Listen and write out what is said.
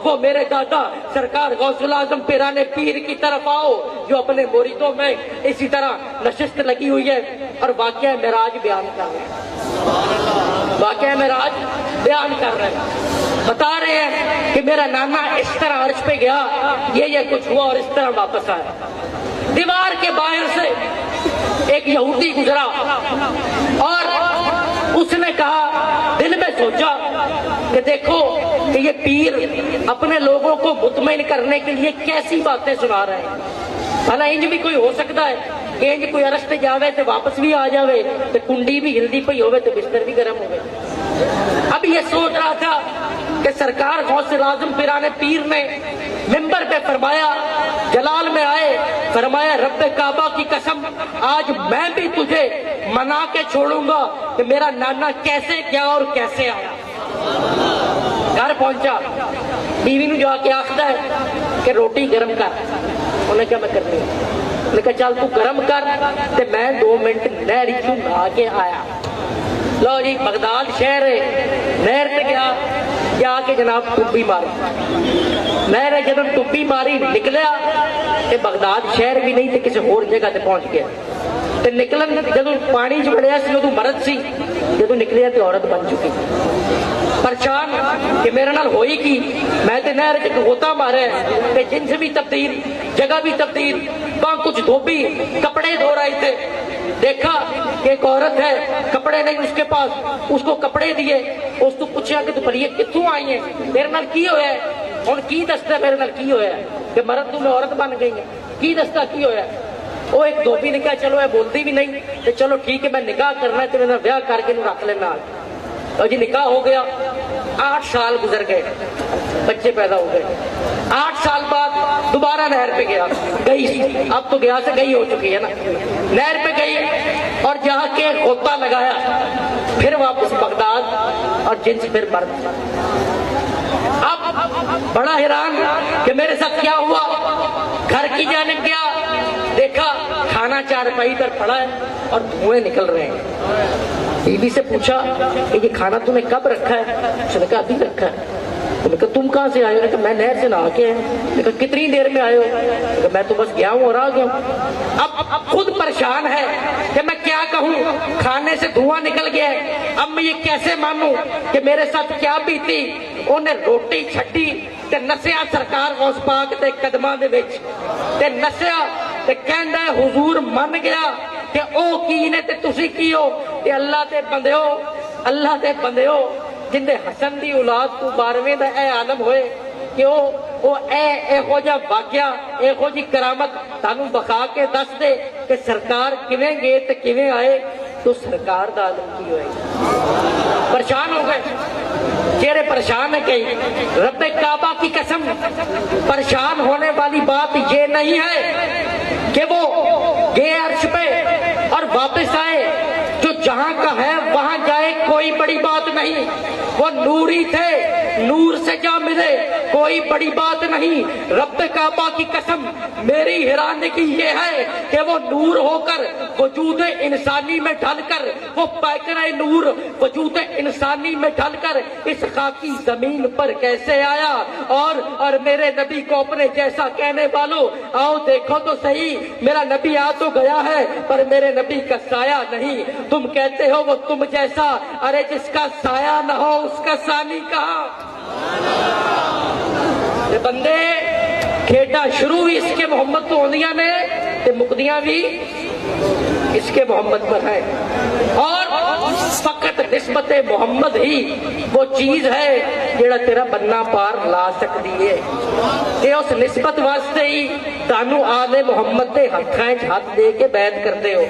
वो मेरे दादा सरकार गौसुल आजम पिराने पीर की तरफ आओ, जो अपने मुरीदों में इसी तरह नशिस्त लगी हुई है और वाक़या मेराज बयान कर रहे हैं। वाक़या मेराज बयान कर रहे हैं, बता रहे हैं कि मेरा नाना इस तरह अर्श पे गया, ये कुछ हुआ और इस तरह वापस आया। दीवार के बाहर से एक यहूदी गुजरा और उसने कहा, दिल में सोचा कि देखो कि ये पीर अपने लोगों को मुतमईन करने के लिए कैसी बातें सुना रहे हैं। भला इंज भी कोई हो सकता है कि इंज कोई अरस पे जावे तो वापस भी आ जावे, तो कुंडी भी हिलदी पई होवे तो बिस्तर भी गर्म होवे। अब ये सोच रहा था कि सरकार गौसुल आजम पिराने पीर ने मिंबर पे फरमाया, जलाल में आए, फरमाया रब्बे काबा की कसम आज मैं भी तुझे मना के छोड़ूंगा कि मेरा नाना कैसे गया और कैसे आया। घर पहुंचा, बीवी ने जाके आखदा है कि रोटी गर्म कर। उन्हें क्या मैं करती हूँ, उन्हें कहा चल तू गर्म कर ते मैं 2 मिनट नहर चू नहा के आया। लो जी बगदाद शहर है, नहर से गया, जाके जनाब टुब्बी मारी, नहर जब टुब्बी मारी निकलिया ते बगदाद शहर भी नहीं थे, किसी होर जगह ते पहुंच गया। ते निकलन जदों पानी च वड़िया सी उदों मर्द सी, जदों निकलिया ते औरत बन चुकी। परेशान कि मेरे नाल होई की, मैं ते नहर च गोता मारे ते जिन्स भी तब्दील, जगह भी तब्दील, वहां कुछ धोबी कपड़े धो रहे थे। देखा कि एक औरत है, कपड़े नहीं उसके पास, उसको कपड़े दिए। उसको पूछा कि तू भलिए कित्थों आई है, मेरे नाल की होया है, हुण की दसदा मेरे नाल की होया है कि मर्द तू मैं औरत बन गई है, की दसदा की होया है। वो एक धोबी ने कहा चलो ये बोलती भी नहीं तो चलो ठीक है मैं निकाह करना है तो मेरा ब्याह करके रख लेना। और जी निकाह हो गया, 8 साल गुजर गए, बच्चे पैदा हो गए। 8 साल बाद दोबारा नहर पे गया, गई, अब तो गया से गई हो चुकी है ना, नहर पे गई और जाके गोता लगाया, फिर वापस बगदाद और जिन्स फिर मर्द। अब बड़ा हैरान कि मेरे साथ क्या हुआ, घर की जानिब गया, देखा खाना चारपाई पर पड़ा है और धुएं निकल रहे हैं। बीवी से पूछा कि ये खाना तूने कब रखा है, उसने कहा अभी रखा है। उन्होंने कहा तुम कहाँ से आए हो, मैं नहर से नहा के आया। मैंने कहा कितनी देर में आए हो, मैं तो बस गया हूँ और आ गया हूँ। अब खुद परेशान है कि मैं क्या कहूँ, खाने से धुआं निकल गया है, अब मैं ये कैसे मानूं कि मेरे साथ क्या बीती। उन्हें रोटी छड्डी ते नसिया सरकार गौस पाक दे कदमां दे विच ते नसिया ते कहंदा है हुजूर मन गया कि ओ की ने ते तुसी की हो। ते अल्लाह ते बंदिओ, अल्लाह ते बंदिओ जिंदे हसन दी औलाद तू 12वें दा ए आलम होए कि ओ एहो जिहा वाक़या, एहो जी करामत तानू बखा के दस दे कि सरकार किवें गए ते किवें आए, तो सरकार दा आलम की होएगा। परेशान हो गए, चेहरे परेशान है। कहीं रब्बे काबा की कसम, परेशान होने वाली बात ये नहीं है कि वो गए अर्श पे और वापस आए, जो जहां का है वहां जाए कोई बड़ी बात नहीं। वो नूरी थे, नूर से जा मिले कोई बड़ी बात नहीं। रब्बे काबा की कसम, मेरी हैरानी की ये है कि वो नूर होकर वजूद इंसानी में ढलकर, वो पैकरा नूर वजूद इंसानी में ढलकर इस खाकी जमीन पर कैसे आया। और मेरे नबी को अपने जैसा कहने वालों, आओ देखो तो सही, मेरा नबी आ तो गया है पर मेरे नबी का साया नहीं। तुम कहते हो वो तुम जैसा, अरे जिसका साया न हो उसका सानी कहाँ। ते बंदे खेडा शुरू भी इसके मोहम्मद तो होंदियां ने ते मुकदियां भी इसके मोहम्मद पर है। और फकत निस्बत मोहम्मद ही वो चीज है जेड़ा तेरा बन्ना पार ला सकती है। ते उस निस्बत वास्ते ही तानू आले मोहम्मद दे हत्थां च हथ दे के बैत करते हो।